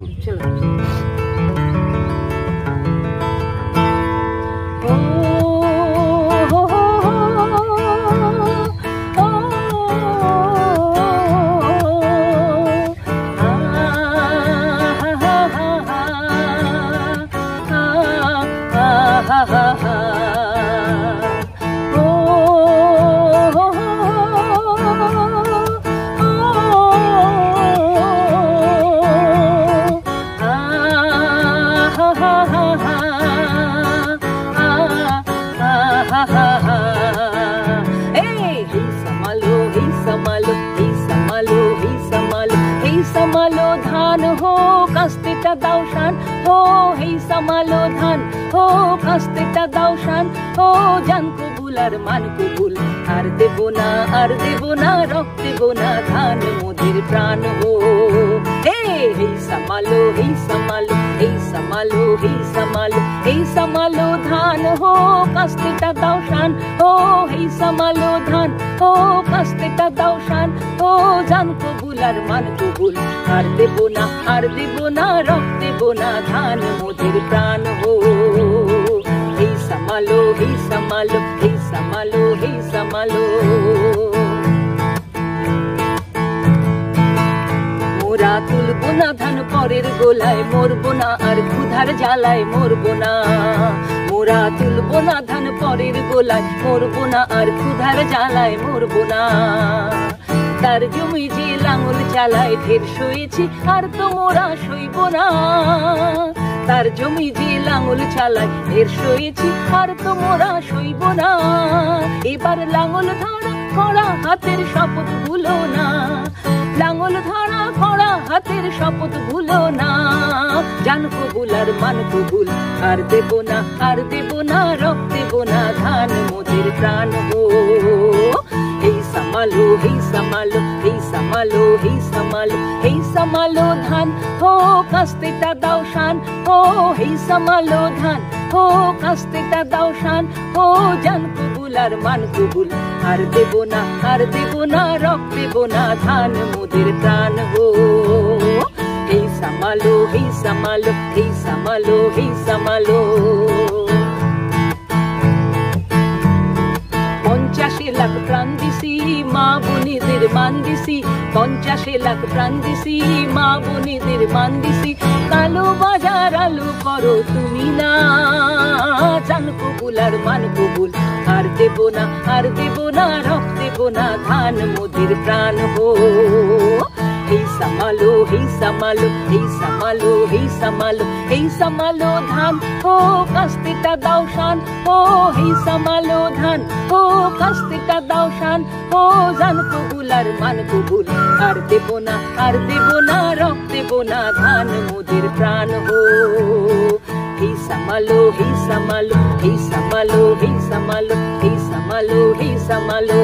চলো। समालो धान हो कास्तेटा दावशान हो हे समालो धान हो कास्तेटा दावशान हो जान कबुल আর মান কবুল আর দেব না রক্ত দেব না ধান মোদের প্রাণ হো হে হে समालो হে समालो হে समालो হে समालो হে समालो ধান হো কাস্তেটা দাওশান হো হে समालो ধান হো কাস্তেটা দাওশান হো জান কবুল আর মান কবুল আর দেব না রক্ত দেব না ধান মোদের প্রাণ হো হে समालो হে समालो হে समालो হে समालो মোরা তুলবো না ধান পরের গোলায় মরবো না আর ক্ষুধার জ্বালায় মরবো না মোরা তুলবো না ধান পরের গোলায় মরবো না আর ক্ষুধার জ্বালায় মরবো না তার জমি যে লাঙল চালায় ঢের সয়েছি আর তো মোরা সইব না তার জমি যে লাঙল চালায় ঢের সয়েছি আর তো মোরা সইব না এবার লাঙল ধরা কড়া হাতের শপথ ভুলো না লাঙল ধরা কড়া হাতের শপথ ভুলো না জান কবুল আর মান কবুল আর দেব না রক্ত দেব না ধান মোদের প্রাণ হো হে समालो হে समालो হে समालो হে समालो হে समालो ধান হো কাস্তেটা দাওশান হো হে समालो ধান হো কাস্তেটা দাওশান হো জান কবুল আর মান কবুল আর দেব না রক্ত দেব না ধান মোদের প্রাণ হো হে समालो হে समालो হে समालो হে समालो 50 লাখ প্রাণ দিছি মা বোনেদের মান দিছি 50 লাখ প্রাণ দিছি মা বোনেদের মান দিছি কালো বাজার আলো করো তুমি না জান কবুল আর মান কবুল আর দেব না রক্ত দেব না ধান মোদের প্রাণ হো হে समालो হে समालो হে समालो হে समालो হে समालो ধান হো কাস্তেটা দাওশান হো হে समालो ধান হো কাস্তেটা দাওশান হো জান কবুল আর মান কবুল আর দেব না রক্ত দেব না ধান মোদের প্রাণ হো হে समालो হে समालो হে समालो হে समालो হে समालो হে समालो